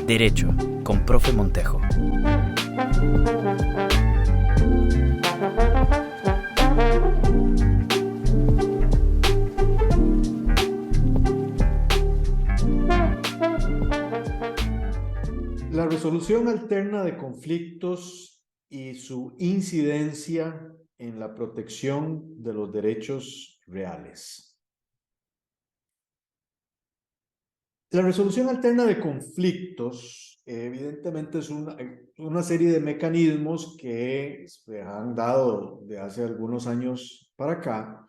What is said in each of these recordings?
Derecho, con Profe Montejo. La resolución alterna de conflictos y su incidencia en la protección de los derechos reales. La resolución alterna de conflictos, evidentemente, es una serie de mecanismos que se han dado de hace algunos años para acá,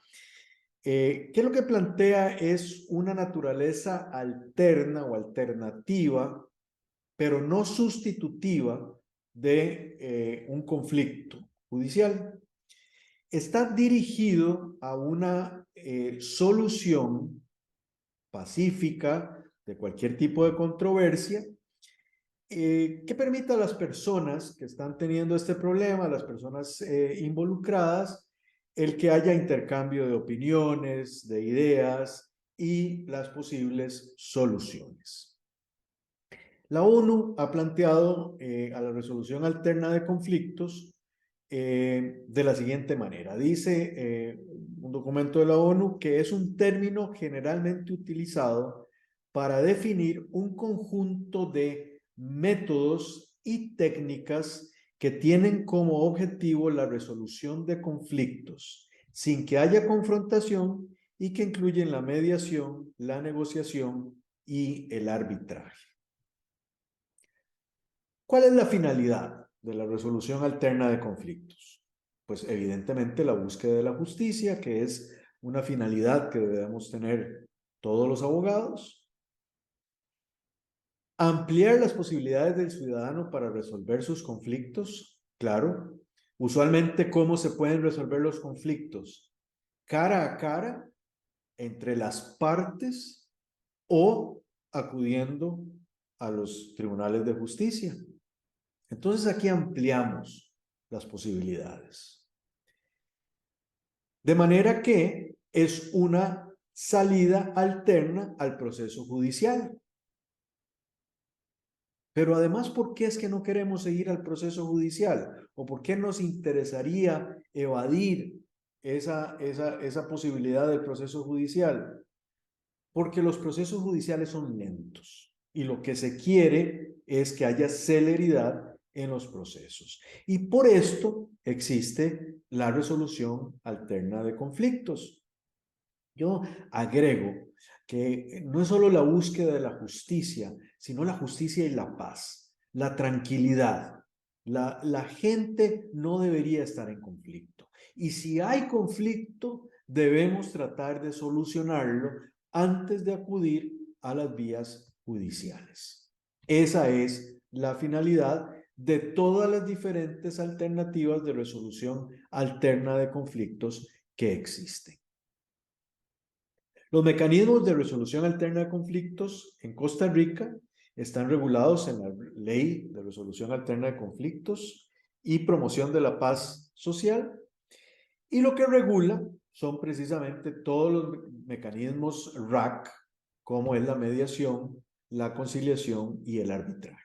que lo que plantea es una naturaleza alterna o alternativa, pero no sustitutiva de un conflicto judicial. Está dirigido a una solución pacífica de cualquier tipo de controversia que permita a las personas que están teniendo este problema, a las personas involucradas, el que haya intercambio de opiniones, de ideas y las posibles soluciones. La ONU ha planteado a la resolución alterna de conflictos de la siguiente manera. Dice un documento de la ONU que es un término generalmente utilizado para definir un conjunto de métodos y técnicas que tienen como objetivo la resolución de conflictos sin que haya confrontación y que incluyen la mediación, la negociación y el arbitraje. ¿Cuál es la finalidad de la resolución alterna de conflictos? Pues evidentemente la búsqueda de la justicia, que es una finalidad que debemos tener todos los abogados. Ampliar las posibilidades del ciudadano para resolver sus conflictos, claro. Usualmente, ¿cómo se pueden resolver los conflictos? Cara a cara, entre las partes o acudiendo a los tribunales de justicia. Entonces aquí ampliamos las posibilidades. De manera que es una salida alterna al proceso judicial. Pero además, ¿por qué es que no queremos seguir al proceso judicial? ¿O por qué nos interesaría evadir esa posibilidad del proceso judicial? Porque los procesos judiciales son lentos y lo que se quiere es que haya celeridad en los procesos. Y por esto existe la resolución alterna de conflictos. Yo agrego que no es solo la búsqueda de la justicia, sino la justicia y la paz, la tranquilidad. La gente no debería estar en conflicto. Y si hay conflicto, debemos tratar de solucionarlo antes de acudir a las vías judiciales. Esa es la finalidad de todas las diferentes alternativas de resolución alterna de conflictos que existen. Los mecanismos de resolución alterna de conflictos en Costa Rica están regulados en la Ley de Resolución Alterna de Conflictos y Promoción de la Paz Social, y lo que regula son precisamente todos los mecanismos RAC, como es la mediación, la conciliación y el arbitraje.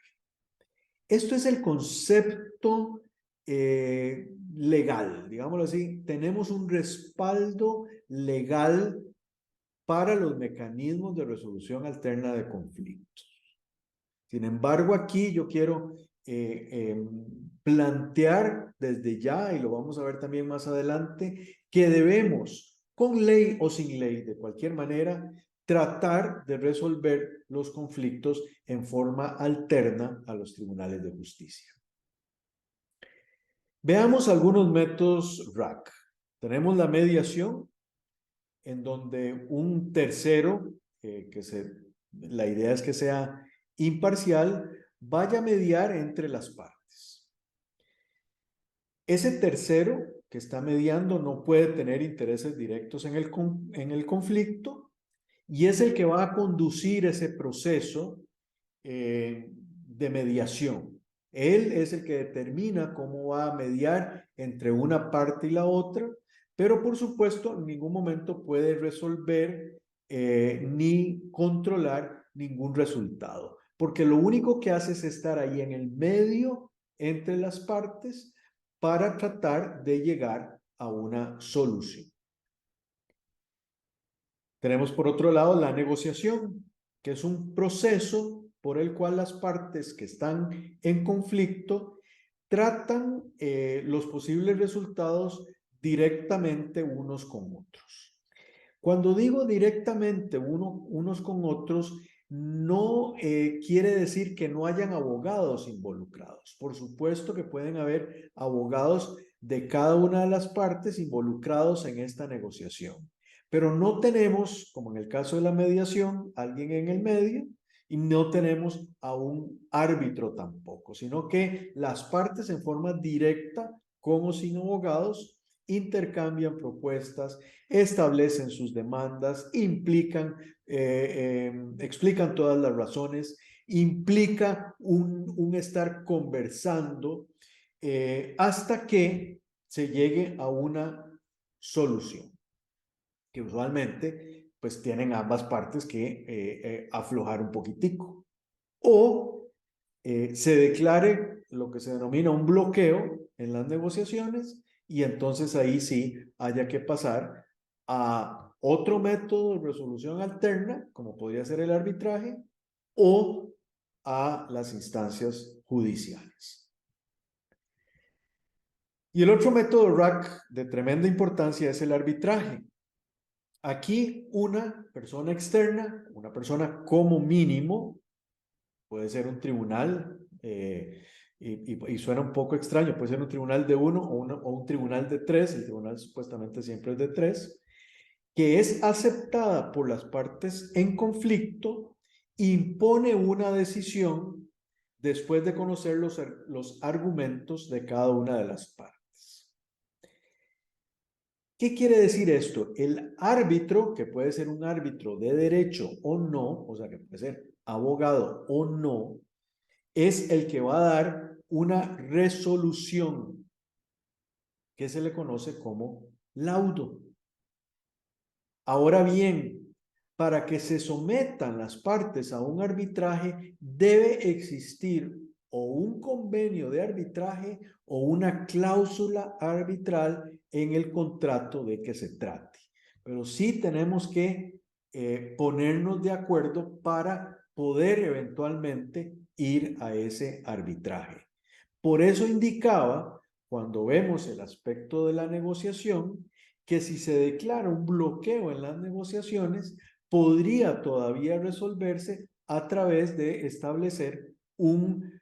Esto es el concepto legal, digámoslo así. Tenemos un respaldo legal para los mecanismos de resolución alterna de conflictos. Sin embargo, aquí yo quiero plantear desde ya, y lo vamos a ver también más adelante, que debemos, con ley o sin ley, de cualquier manera, tratar de resolver los conflictos en forma alterna a los tribunales de justicia. Veamos algunos métodos RAC. Tenemos la mediación, en donde un tercero, la idea es que sea imparcial, vaya a mediar entre las partes. Ese tercero que está mediando no puede tener intereses directos en el conflicto y es el que va a conducir ese proceso de mediación. Él es el que determina cómo va a mediar entre una parte y la otra, pero por supuesto en ningún momento puede resolver ni controlar ningún resultado. porque lo único que hace es estar ahí en el medio entre las partes para tratar de llegar a una solución. Tenemos por otro lado la negociación, que es un proceso por el cual las partes que están en conflicto tratan los posibles resultados directamente unos con otros. Cuando digo directamente unos con otros, no quiere decir que no hayan abogados involucrados. Por supuesto que pueden haber abogados de cada una de las partes involucrados en esta negociación. Pero no tenemos, como en el caso de la mediación, alguien en el medio y no tenemos a un árbitro tampoco, sino que las partes en forma directa, como sin abogados, intercambian propuestas, establecen sus demandas, explican todas las razones, implica un estar conversando hasta que se llegue a una solución, que usualmente pues tienen ambas partes que aflojar un poquitico. O se declare lo que se denomina un bloqueo en las negociaciones y entonces ahí sí haya que pasar a otro método de resolución alterna, como podría ser el arbitraje, o a las instancias judiciales. Y el otro método RAC de tremenda importancia es el arbitraje. Aquí una persona externa, una persona como mínimo, puede ser un tribunal, y suena un poco extraño, puede ser un tribunal de uno o un tribunal de tres, el tribunal supuestamente siempre es de tres, que es aceptada por las partes en conflicto, impone una decisión después de conocer los argumentos de cada una de las partes. ¿Qué quiere decir esto? El árbitro, que puede ser un árbitro de derecho o no, o sea, que puede ser abogado o no, es el que va a dar una resolución que se le conoce como laudo. Ahora bien, para que se sometan las partes a un arbitraje, debe existir o un convenio de arbitraje o una cláusula arbitral en el contrato de que se trate. Pero sí tenemos que ponernos de acuerdo para poder eventualmente ir a ese arbitraje. Por eso indicaba, cuando vemos el aspecto de la negociación, que si se declara un bloqueo en las negociaciones, podría todavía resolverse a través de establecer un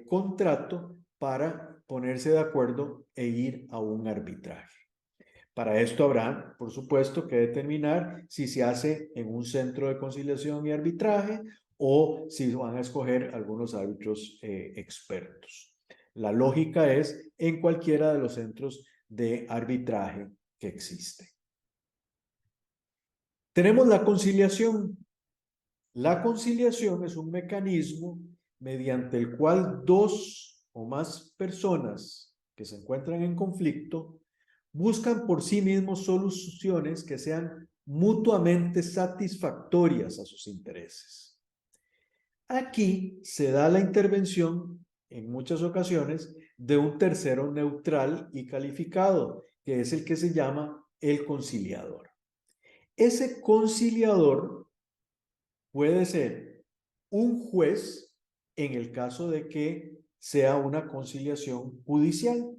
contrato para ponerse de acuerdo e ir a un arbitraje. Para esto habrá, por supuesto, que determinar si se hace en un centro de conciliación y arbitraje o si van a escoger algunos árbitros expertos. La lógica es en cualquiera de los centros de arbitraje que existen. Tenemos la conciliación. La conciliación es un mecanismo mediante el cual dos o más personas que se encuentran en conflicto buscan por sí mismos soluciones que sean mutuamente satisfactorias a sus intereses. Aquí se da la intervención, en muchas ocasiones, de un tercero neutral y calificado, que es el que se llama el conciliador. Ese conciliador puede ser un juez en el caso de que sea una conciliación judicial.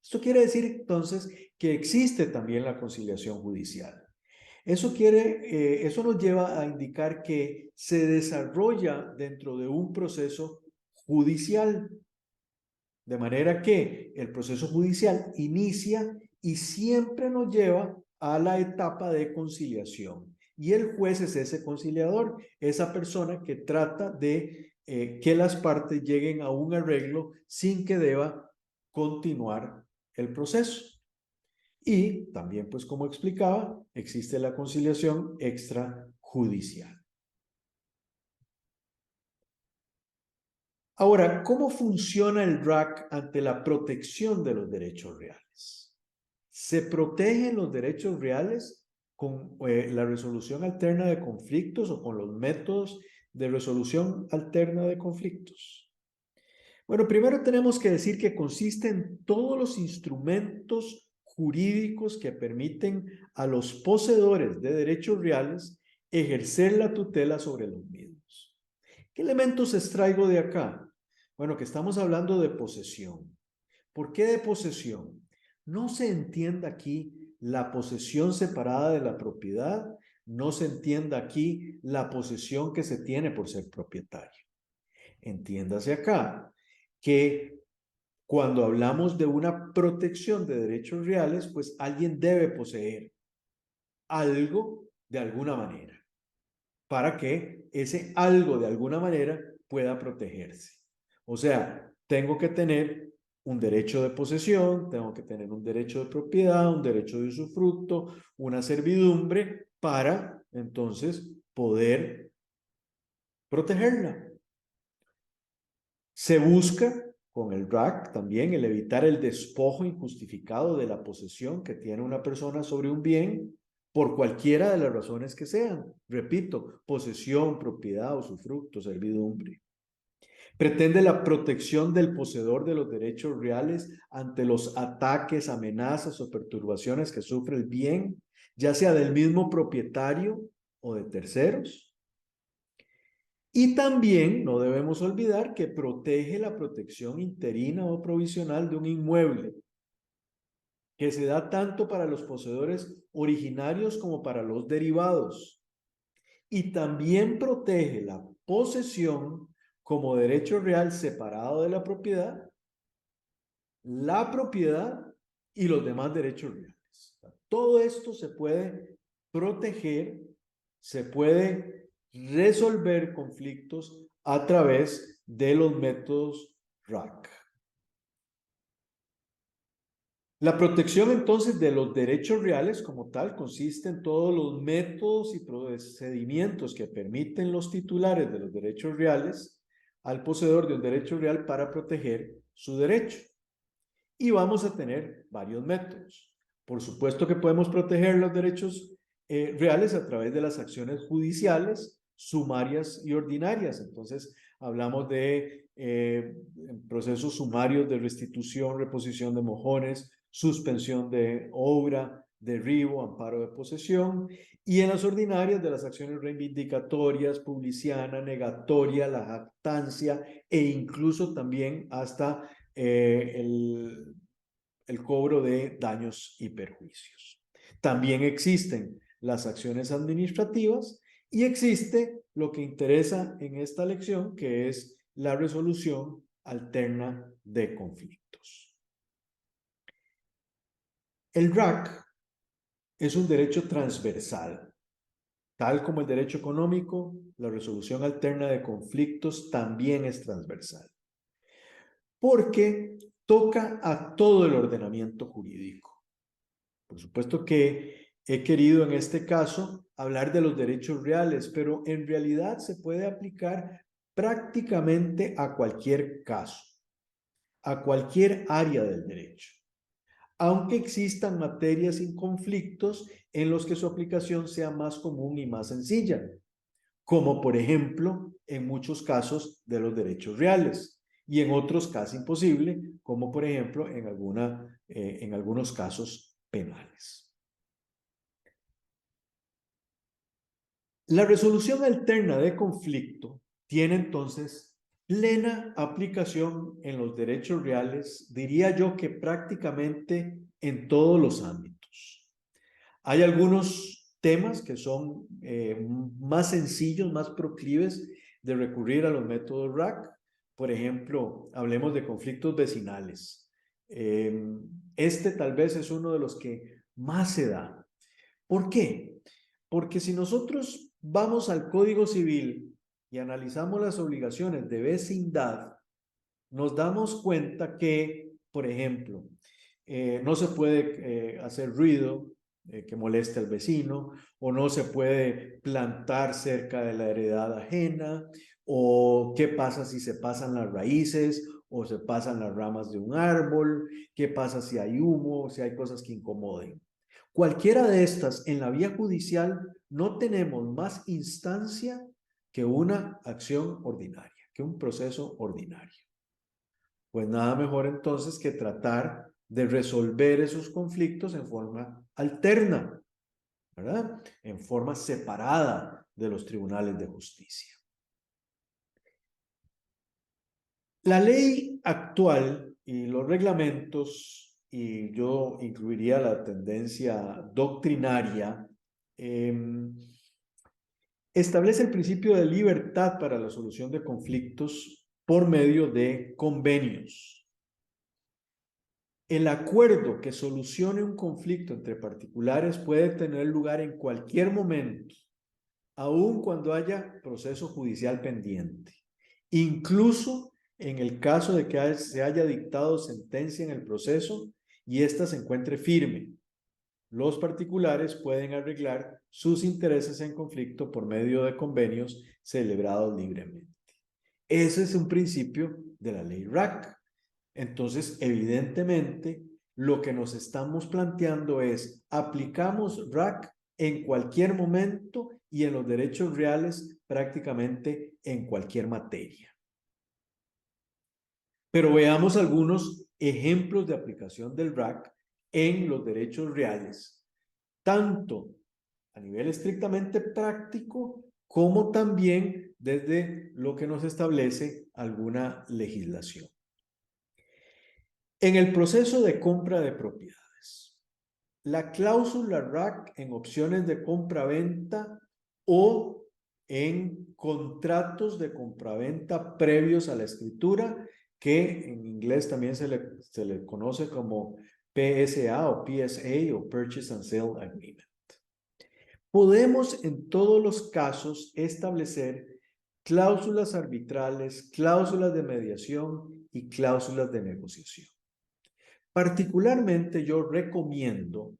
Esto quiere decir entonces que existe también la conciliación judicial. Eso nos lleva a indicar que se desarrolla dentro de un proceso judicial. De manera que el proceso judicial inicia y siempre nos lleva a la etapa de conciliación. Y el juez es ese conciliador, esa persona que trata de que las partes lleguen a un arreglo sin que deba continuar el proceso. Y también, pues como explicaba, existe la conciliación extrajudicial. Ahora, ¿cómo funciona el RAC ante la protección de los derechos reales? Se protegen los derechos reales con la resolución alterna de conflictos o con los métodos de resolución alterna de conflictos? Bueno, primero tenemos que decir que consiste en todos los instrumentos jurídicos que permiten a los poseedores de derechos reales ejercer la tutela sobre los mismos. ¿Qué elementos extraigo de acá? Bueno, que estamos hablando de posesión. ¿Por qué de posesión? No se entienda aquí la posesión separada de la propiedad, no se entienda aquí la posesión que se tiene por ser propietario. Entiéndase acá que cuando hablamos de una protección de derechos reales, pues alguien debe poseer algo de alguna manera para que ese algo de alguna manera pueda protegerse. O sea, tengo que tener un derecho de posesión, tengo que tener un derecho de propiedad, un derecho de usufructo, una servidumbre para entonces poder protegerla. Se busca con el RAC también el evitar el despojo injustificado de la posesión que tiene una persona sobre un bien por cualquiera de las razones que sean. Repito, posesión, propiedad, usufructo, servidumbre. Pretende la protección del poseedor de los derechos reales ante los ataques, amenazas o perturbaciones que sufre el bien, ya sea del mismo propietario o de terceros. Y también no debemos olvidar que protege la protección interina o provisional de un inmueble, que se da tanto para los poseedores originarios como para los derivados. Y también protege la posesión como derecho real separado de la propiedad y los demás derechos reales. Todo esto se puede proteger, se puede resolver conflictos a través de los métodos RAC. La protección entonces de los derechos reales como tal consiste en todos los métodos y procedimientos que permiten los titulares de los derechos reales al poseedor de un derecho real para proteger su derecho. Y vamos a tener varios métodos. Por supuesto que podemos proteger los derechos reales a través de las acciones judiciales, sumarias y ordinarias. Entonces, hablamos de procesos sumarios de restitución, reposición de mojones, suspensión de obra, derribo, amparo de posesión, y en las ordinarias de las acciones reivindicatorias, publiciana, negatoria, la jactancia e incluso también hasta el cobro de daños y perjuicios. También existen las acciones administrativas y existe lo que interesa en esta lección, que es la resolución alterna de conflictos. El RAC es un derecho transversal. Tal como el derecho económico, la resolución alterna de conflictos también es transversal, porque toca a todo el ordenamiento jurídico. Por supuesto que he querido en este caso hablar de los derechos reales, pero en realidad se puede aplicar prácticamente a cualquier caso, a cualquier área del derecho, aunque existan materias sin conflictos en los que su aplicación sea más común y más sencilla, como por ejemplo en muchos casos de los derechos reales y en otros casi imposible, como por ejemplo en algunos casos penales. La resolución alterna de conflicto tiene entonces plena aplicación en los derechos reales, diría yo que prácticamente en todos los ámbitos. Hay algunos temas que son más sencillos, más proclives de recurrir a los métodos RAC. Por ejemplo, hablemos de conflictos vecinales. Este tal vez es uno de los que más se da. ¿Por qué? Porque si nosotros vamos al Código Civil y analizamos las obligaciones de vecindad, nos damos cuenta que, por ejemplo, no se puede hacer ruido que moleste al vecino, o no se puede plantar cerca de la heredad ajena, o qué pasa si se pasan las raíces o se pasan las ramas de un árbol, qué pasa si hay humo, si hay cosas que incomoden. Cualquiera de estas en la vía judicial no tenemos más instancia que una acción ordinaria, que un proceso ordinario. Pues nada mejor entonces que tratar de resolver esos conflictos en forma alterna, ¿verdad? En forma separada de los tribunales de justicia. La ley actual y los reglamentos, y yo incluiría la tendencia doctrinaria, establece el principio de libertad para la solución de conflictos por medio de convenios. El acuerdo que solucione un conflicto entre particulares puede tener lugar en cualquier momento, aun cuando haya proceso judicial pendiente, incluso en el caso de que se haya dictado sentencia en el proceso y ésta se encuentre firme. Los particulares pueden arreglar sus intereses en conflicto por medio de convenios celebrados libremente. Ese es un principio de la ley RAC. Entonces, evidentemente, lo que nos estamos planteando es, aplicamos RAC en cualquier momento y en los derechos reales prácticamente en cualquier materia. Pero veamos algunos ejemplos de aplicación del RAC en los derechos reales, tanto a nivel estrictamente práctico como también desde lo que nos establece alguna legislación. En el proceso de compra de propiedades, la cláusula RAC en opciones de compra-venta o en contratos de compraventa previos a la escritura, que en inglés también se le conoce como PSA o PSA o Purchase and Sale Agreement. Podemos en todos los casos establecer cláusulas arbitrales, cláusulas de mediación y cláusulas de negociación. Particularmente yo recomiendo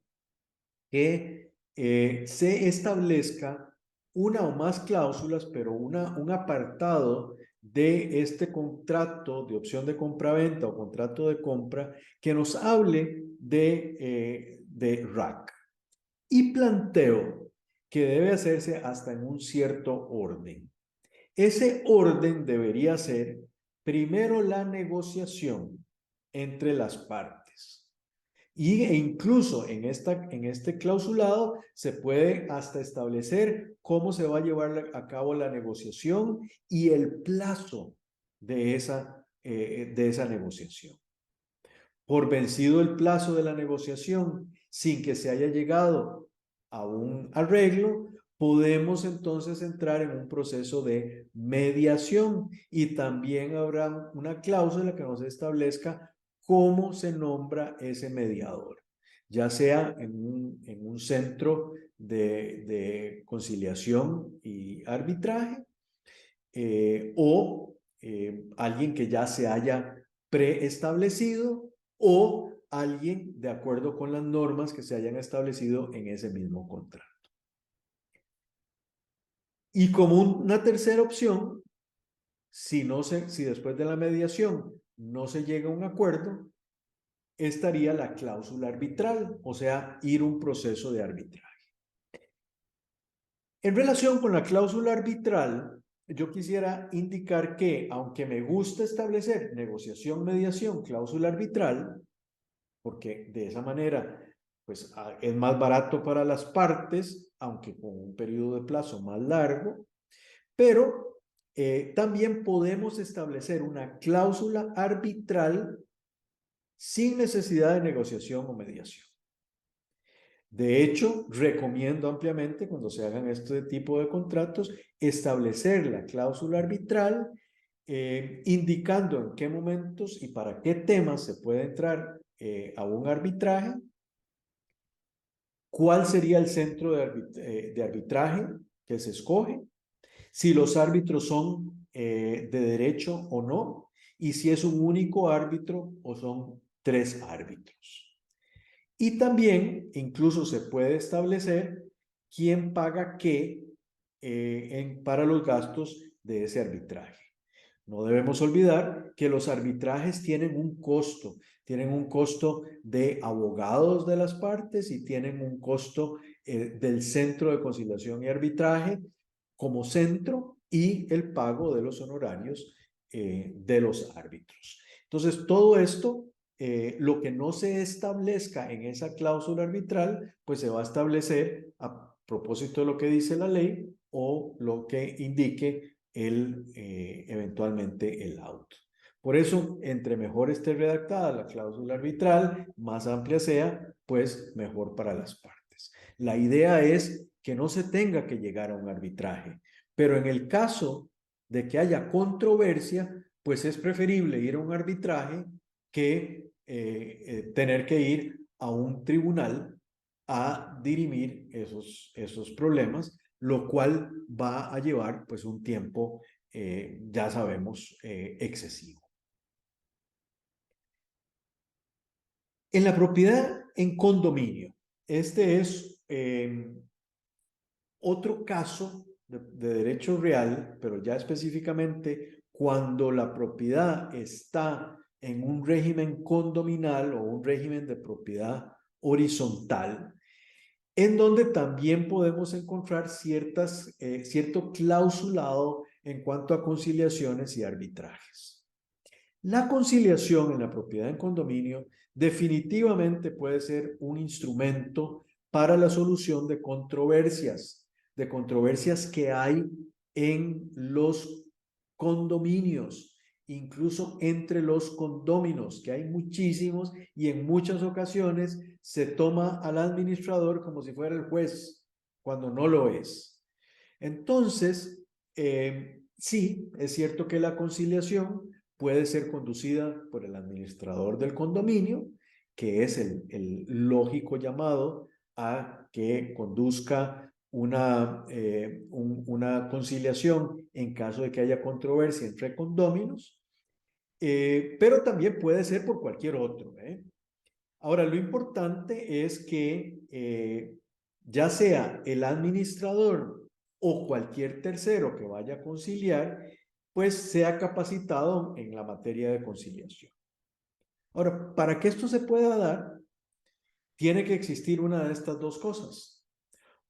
que se establezca una o más cláusulas, pero un apartado de este contrato de opción de compra-venta o contrato de compra que nos hable de RAC. Y planteo que debe hacerse hasta en un cierto orden. Ese orden debería ser primero la negociación entre las partes. E incluso en este clausulado se puede hasta establecer cómo se va a llevar a cabo la negociación y el plazo de esa negociación. Por vencido el plazo de la negociación sin que se haya llegado a un arreglo, podemos entonces entrar en un proceso de mediación y también habrá una cláusula que nos establezca cómo se nombra ese mediador, ya sea en un centro de conciliación y arbitraje o alguien que ya se haya preestablecido o alguien de acuerdo con las normas que se hayan establecido en ese mismo contrato. Y como una tercera opción, si después de la mediación no se llega a un acuerdo, estaría la cláusula arbitral, o sea, ir un proceso de arbitraje. En relación con la cláusula arbitral, yo quisiera indicar que, aunque me gusta establecer negociación, mediación, cláusula arbitral, porque de esa manera pues, es más barato para las partes, aunque con un periodo de plazo más largo, pero también podemos establecer una cláusula arbitral sin necesidad de negociación o mediación. De hecho, recomiendo ampliamente cuando se hagan este tipo de contratos establecer la cláusula arbitral indicando en qué momentos y para qué temas se puede entrar a un arbitraje, cuál sería el centro de arbitraje que se escoge, si los árbitros son de derecho o no, y si es un único árbitro o son 3 árbitros. Y también incluso se puede establecer quién paga qué para los gastos de ese arbitraje. No debemos olvidar que los arbitrajes tienen un costo de abogados de las partes y tienen un costo del Centro de Conciliación y Arbitraje como centro y el pago de los honorarios de los árbitros. Entonces, todo esto, lo que no se establezca en esa cláusula arbitral, pues se va a establecer a propósito de lo que dice la ley o lo que indique eventualmente el auto. Por eso, entre mejor esté redactada la cláusula arbitral, más amplia sea, pues mejor para las partes. La idea es que no se tenga que llegar a un arbitraje, pero en el caso de que haya controversia, pues es preferible ir a un arbitraje que tener que ir a un tribunal a dirimir esos problemas, lo cual va a llevar pues un tiempo, ya sabemos, excesivo. En la propiedad en condominio, este es otro caso de derecho real, pero ya específicamente cuando la propiedad está en un régimen condominal o un régimen de propiedad horizontal, en donde también podemos encontrar cierto clausulado en cuanto a conciliaciones y arbitrajes. La conciliación en la propiedad en condominio definitivamente puede ser un instrumento para la solución de controversias que hay en los condominios, incluso entre los condóminos, que hay muchísimos y en muchas ocasiones se toma al administrador como si fuera el juez, cuando no lo es. Entonces, sí, es cierto que la conciliación puede ser conducida por el administrador del condominio, que es el lógico llamado a que conduzca una conciliación en caso de que haya controversia entre condóminos, pero también puede ser por cualquier otro. Ahora, lo importante es que ya sea el administrador o cualquier tercero que vaya a conciliar, pues sea capacitado en la materia de conciliación. Ahora, para que esto se pueda dar, tiene que existir una de estas dos cosas.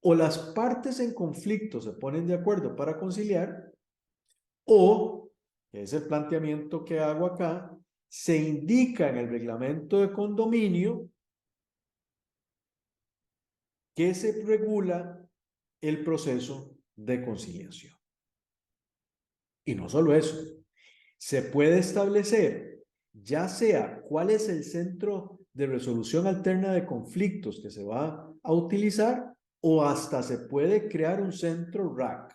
O las partes en conflicto se ponen de acuerdo para conciliar, o, que es el planteamiento que hago acá, se indica en el reglamento de condominio que se regula el proceso de conciliación. Y no solo eso, se puede establecer ya sea cuál es el centro de resolución alterna de conflictos que se va a utilizar o hasta se puede crear un centro RAC.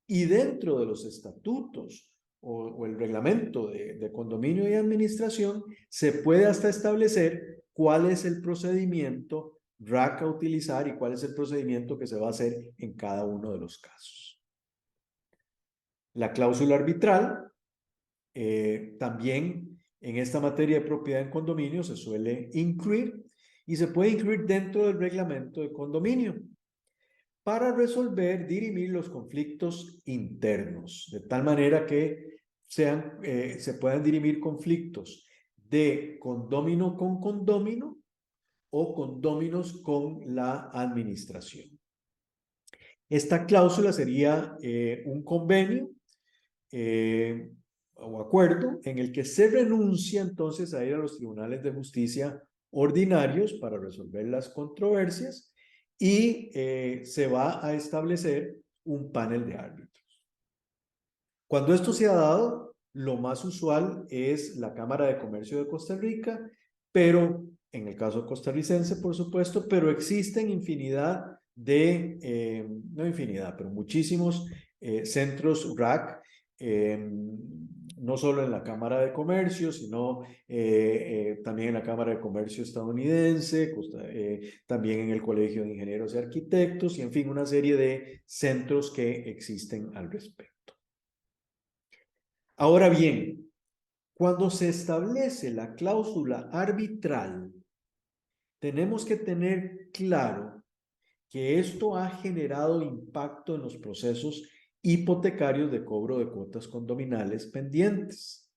Y dentro de los estatutos o el reglamento de condominio y administración se puede hasta establecer cuál es el procedimiento RAC a utilizar y cuál es el procedimiento que se va a hacer en cada uno de los casos. La cláusula arbitral también en esta materia de propiedad en condominio se suele incluir y se puede incluir dentro del reglamento de condominio para resolver, dirimir los conflictos internos, de tal manera que se puedan dirimir conflictos de condómino con condómino o condóminos con la administración. Esta cláusula sería un convenio o acuerdo en el que se renuncia entonces a ir a los tribunales de justicia ordinarios para resolver las controversias y se va a establecer un panel de árbitros. Cuando esto se ha dado, lo más usual es la Cámara de Comercio de Costa Rica, pero en el caso costarricense, por supuesto, pero existen infinidad no infinidad, pero muchísimos centros RAC, no solo en la Cámara de Comercio, sino también en la Cámara de Comercio estadounidense, también en el Colegio de Ingenieros y Arquitectos, y en fin, una serie de centros que existen al respecto. Ahora bien, cuando se establece la cláusula arbitral, tenemos que tener claro que esto ha generado impacto en los procesos hipotecarios de cobro de cuotas condominales pendientes.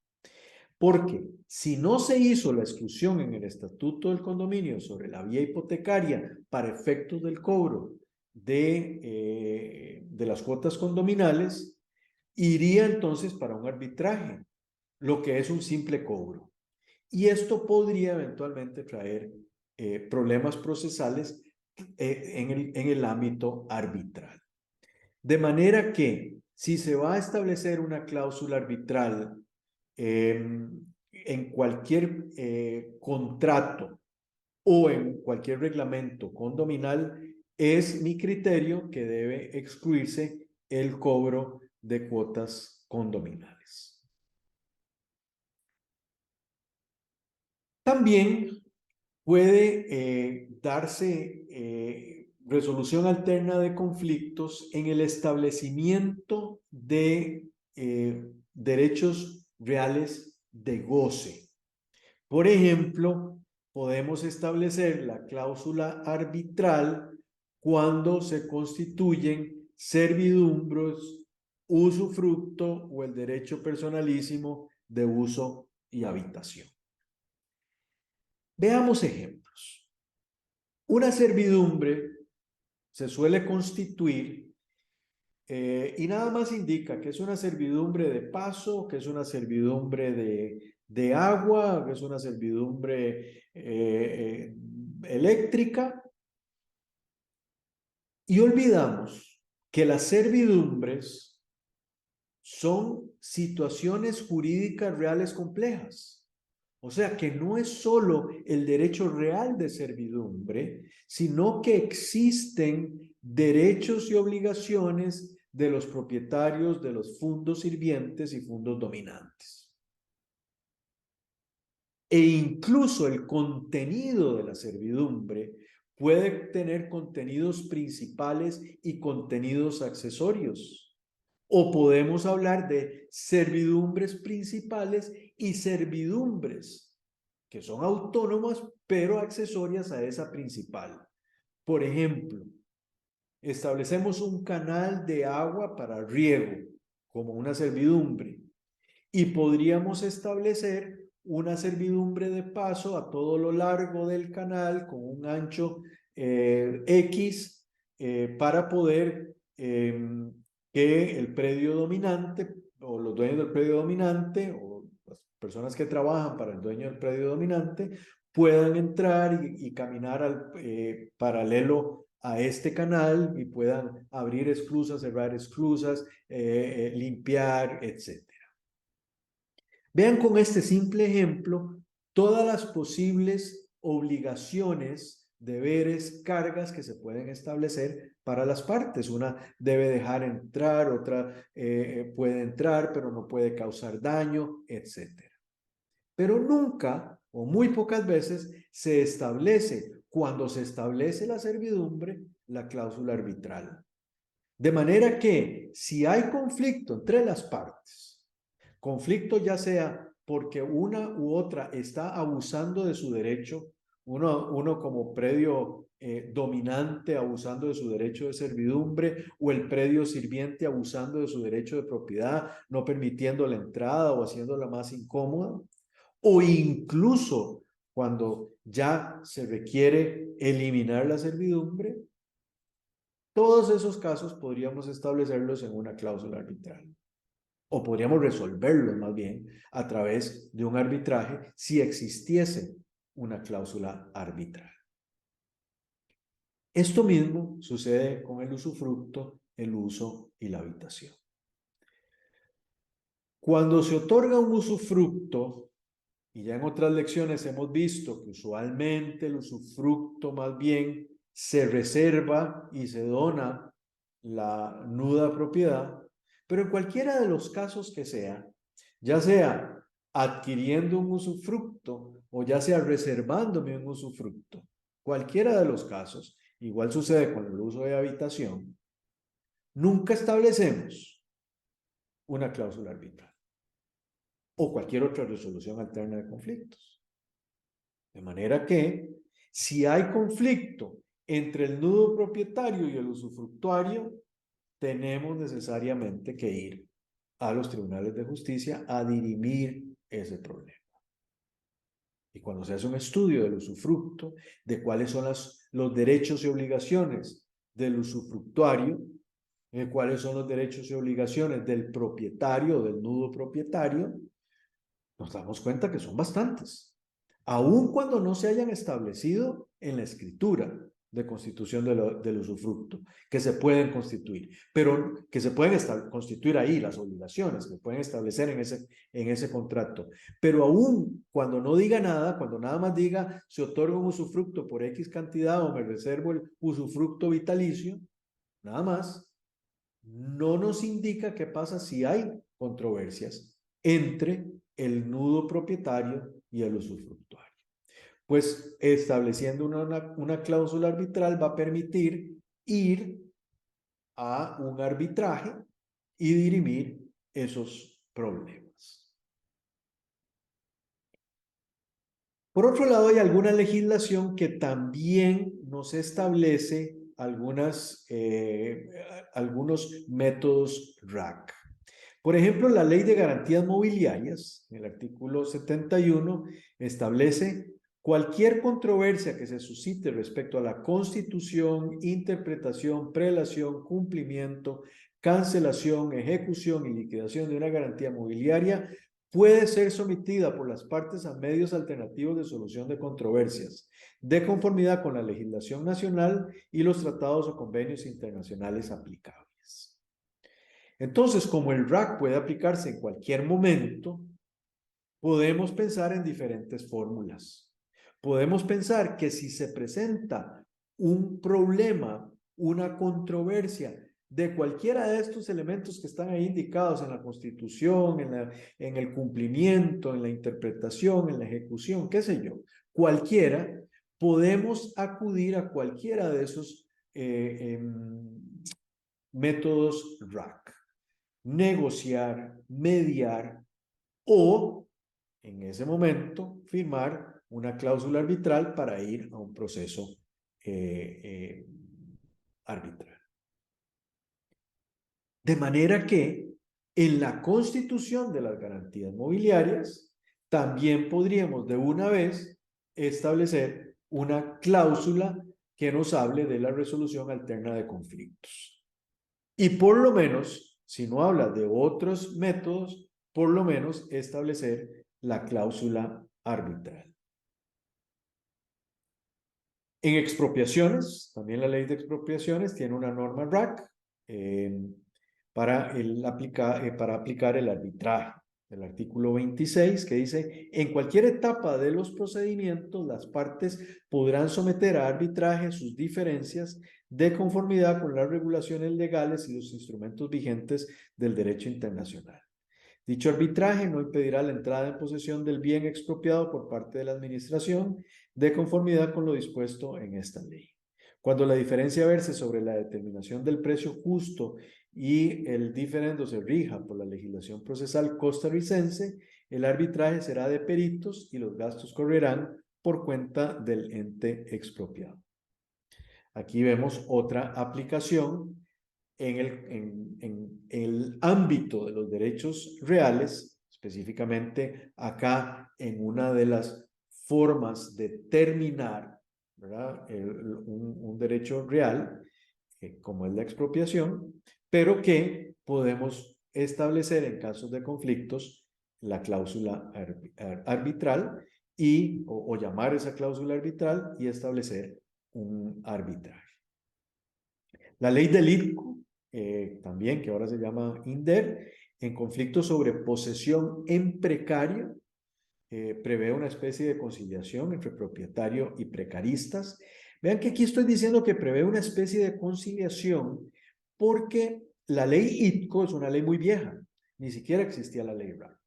Porque si no se hizo la exclusión en el estatuto del condominio sobre la vía hipotecaria para efectos del cobro de las cuotas condominales, iría entonces para un arbitraje, lo que es un simple cobro. Y esto podría eventualmente traer problemas procesales en el ámbito arbitral. De manera que si se va a establecer una cláusula arbitral en cualquier contrato o en cualquier reglamento condominal, es mi criterio que debe excluirse el cobro de cuotas condominales. También puede darse resolución alterna de conflictos en el establecimiento de derechos reales de goce. Por ejemplo, podemos establecer la cláusula arbitral cuando se constituyen servidumbres, usufructo o el derecho personalísimo de uso y habitación. Veamos ejemplos. Una servidumbre se suele constituir y nada más indica que es una servidumbre de paso, que es una servidumbre de agua, que es una servidumbre eléctrica. Y olvidamos que las servidumbres son situaciones jurídicas reales complejas. O sea que no es solo el derecho real de servidumbre, sino que existen derechos y obligaciones de los propietarios de los fundos sirvientes y fundos dominantes. E incluso el contenido de la servidumbre puede tener contenidos principales y contenidos accesorios. O podemos hablar de servidumbres principales y servidumbres que son autónomas pero accesorias a esa principal. Por ejemplo, establecemos un canal de agua para riego como una servidumbre y podríamos establecer una servidumbre de paso a todo lo largo del canal con un ancho X para poder que el predio dominante o los dueños del predio dominante o las personas que trabajan para el dueño del predio dominante puedan entrar y caminar paralelo a este canal y puedan abrir esclusas, cerrar esclusas, limpiar, etc. Vean con este simple ejemplo todas las posibles obligaciones, deberes, cargas que se pueden establecer para las partes. Una debe dejar entrar, otra puede entrar, pero no puede causar daño, etc. Pero nunca o muy pocas veces se establece, cuando se establece la servidumbre, la cláusula arbitral. De manera que si hay conflicto entre las partes, conflicto ya sea porque una u otra está abusando de su derecho, uno como predio dominante abusando de su derecho de servidumbre o el predio sirviente abusando de su derecho de propiedad, no permitiendo la entrada o haciéndola más incómoda, o incluso cuando ya se requiere eliminar la servidumbre, todos esos casos podríamos establecerlos en una cláusula arbitral. O podríamos resolverlos más bien a través de un arbitraje si existiese una cláusula arbitral. Esto mismo sucede con el usufructo, el uso y la habitación. Cuando se otorga un usufructo, y ya en otras lecciones hemos visto que usualmente el usufructo más bien se reserva y se dona la nuda propiedad, pero en cualquiera de los casos que sea, ya sea adquiriendo un usufructo o ya sea reservándome un usufructo, cualquiera de los casos, igual sucede con el uso de habitación, nunca establecemos una cláusula arbitral o cualquier otra resolución alterna de conflictos. De manera que si hay conflicto entre el nudo propietario y el usufructuario, tenemos necesariamente que ir a los tribunales de justicia a dirimir ese problema. Y cuando se hace un estudio del usufructo, de cuáles son los derechos y obligaciones del usufructuario, cuáles son los derechos y obligaciones del propietario, del nudo propietario, nos damos cuenta que son bastantes, aun cuando no se hayan establecido en la escritura de constitución del usufructo, que se pueden constituir, pero que se pueden constituir ahí las obligaciones, que pueden establecer en ese contrato. Pero aún cuando no diga nada, cuando nada más diga se otorga un usufructo por X cantidad o me reservo el usufructo vitalicio, nada más, no nos indica qué pasa si hay controversias entre el nudo propietario y el usufructuario. Pues estableciendo una cláusula arbitral va a permitir ir a un arbitraje y dirimir esos problemas. Por otro lado, hay alguna legislación que también nos establece algunos métodos RAC. Por ejemplo, la Ley de Garantías Mobiliarias, en el artículo 71, establece cualquier controversia que se suscite respecto a la constitución, interpretación, prelación, cumplimiento, cancelación, ejecución y liquidación de una garantía mobiliaria puede ser sometida por las partes a medios alternativos de solución de controversias, de conformidad con la legislación nacional y los tratados o convenios internacionales aplicables. Entonces, como el RAC puede aplicarse en cualquier momento, podemos pensar en diferentes fórmulas. Podemos pensar que si se presenta un problema, una controversia de cualquiera de estos elementos que están ahí indicados en la Constitución, en el cumplimiento, en la interpretación, en la ejecución, qué sé yo, cualquiera, podemos acudir a cualquiera de esos métodos RAC. Negociar, mediar o, en ese momento, firmar una cláusula arbitral para ir a un proceso arbitral. De manera que en la constitución de las garantías mobiliarias también podríamos de una vez establecer una cláusula que nos hable de la resolución alterna de conflictos. Y por lo menos, si no habla de otros métodos, por lo menos establecer la cláusula arbitral. En expropiaciones, también la ley de expropiaciones tiene una norma RAC para aplicar el arbitraje. El artículo 26 que dice, en cualquier etapa de los procedimientos, las partes podrán someter a arbitraje sus diferencias de conformidad con las regulaciones legales y los instrumentos vigentes del derecho internacional. Dicho arbitraje no impedirá la entrada en posesión del bien expropiado por parte de la administración de conformidad con lo dispuesto en esta ley. Cuando la diferencia verse sobre la determinación del precio justo y el diferendo se rija por la legislación procesal costarricense, el arbitraje será de peritos y los gastos correrán por cuenta del ente expropiado. Aquí vemos otra aplicación en el ámbito de los derechos reales, específicamente acá en una de las formas de terminar, ¿verdad? Un derecho real, como es la expropiación, pero que podemos establecer en casos de conflictos la cláusula arbitral o llamar esa cláusula arbitral y establecer un arbitraje. La ley del ITCO, también, que ahora se llama INDER, en conflicto sobre posesión en precario, prevé una especie de conciliación entre propietario y precaristas. Vean que aquí estoy diciendo que prevé una especie de conciliación porque la ley ITCO es una ley muy vieja, ni siquiera existía la ley RAC.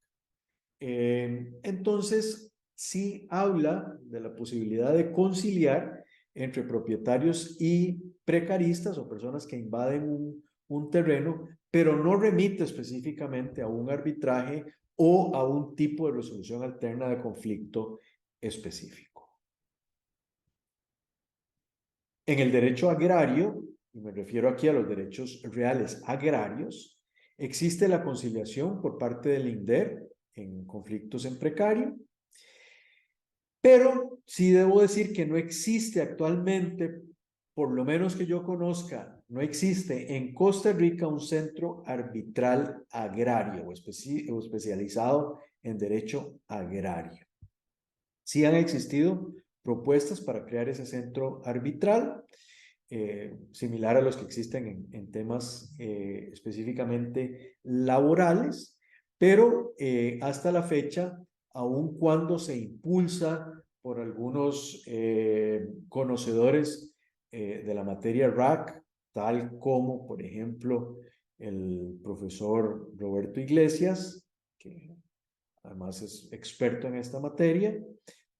Entonces, sí habla de la posibilidad de conciliar entre propietarios y precaristas o personas que invaden un terreno, pero no remite específicamente a un arbitraje o a un tipo de resolución alterna de conflicto específico. En el derecho agrario, y me refiero aquí a los derechos reales agrarios, existe la conciliación por parte del INDER en conflictos en precario, pero sí debo decir que no existe actualmente por lo menos que yo conozca, no existe en Costa Rica un centro arbitral agrario o especializado en derecho agrario. Sí han existido propuestas para crear ese centro arbitral, similar a los que existen en temas específicamente laborales, pero hasta la fecha, aun cuando se impulsa por algunos conocedores de la materia RAC, tal como, por ejemplo, el profesor Roberto Iglesias, que además es experto en esta materia,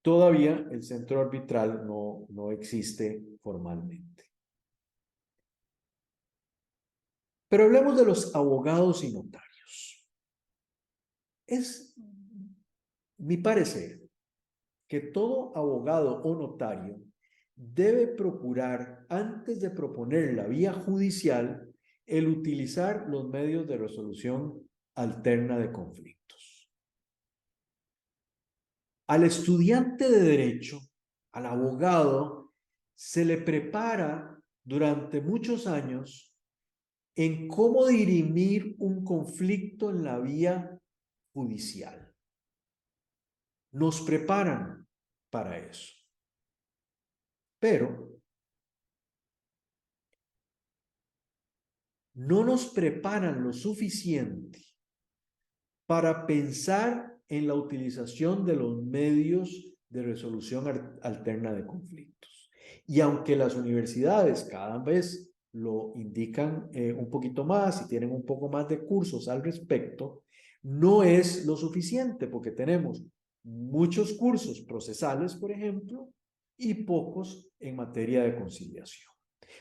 todavía el centro arbitral no existe formalmente. Pero hablemos de los abogados y notarios. Es mi parecer que todo abogado o notario debe procurar, antes de proponer la vía judicial, el utilizar los medios de resolución alterna de conflictos. Al estudiante de derecho, al abogado, se le prepara durante muchos años en cómo dirimir un conflicto en la vía judicial. Nos preparan para eso. Pero no nos preparan lo suficiente para pensar en la utilización de los medios de resolución alterna de conflictos. Y aunque las universidades cada vez lo indican un poquito más y tienen un poco más de cursos al respecto, no es lo suficiente porque tenemos muchos cursos procesales, por ejemplo, y pocos en materia de conciliación.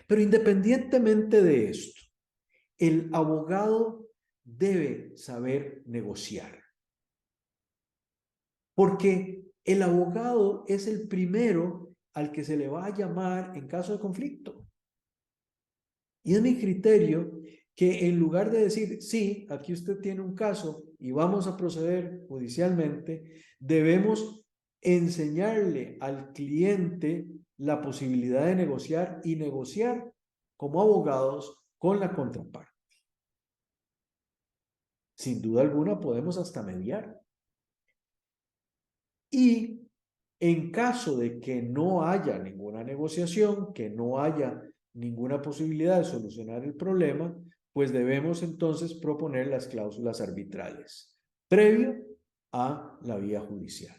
Pero independientemente de esto, el abogado debe saber negociar, porque el abogado es el primero al que se le va a llamar en caso de conflicto. Y es mi criterio que en lugar de decir, sí, aquí usted tiene un caso y vamos a proceder judicialmente, debemos enseñarle al cliente la posibilidad de negociar y negociar como abogados con la contraparte. Sin duda alguna podemos hasta mediar. Y en caso de que no haya ninguna negociación, que no haya ninguna posibilidad de solucionar el problema, pues debemos entonces proponer las cláusulas arbitrales, previo a la vía judicial.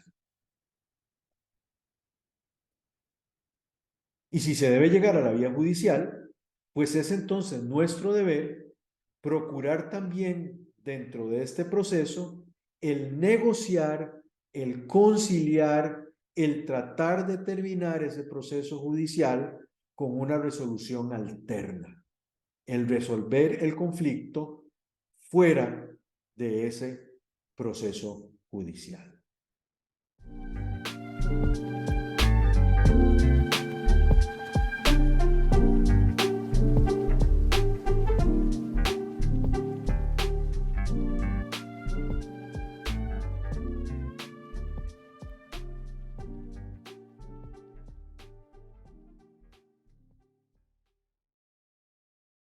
Y si se debe llegar a la vía judicial, pues es entonces nuestro deber procurar también dentro de este proceso el negociar, el conciliar, el tratar de terminar ese proceso judicial con una resolución alterna, el resolver el conflicto fuera de ese proceso judicial.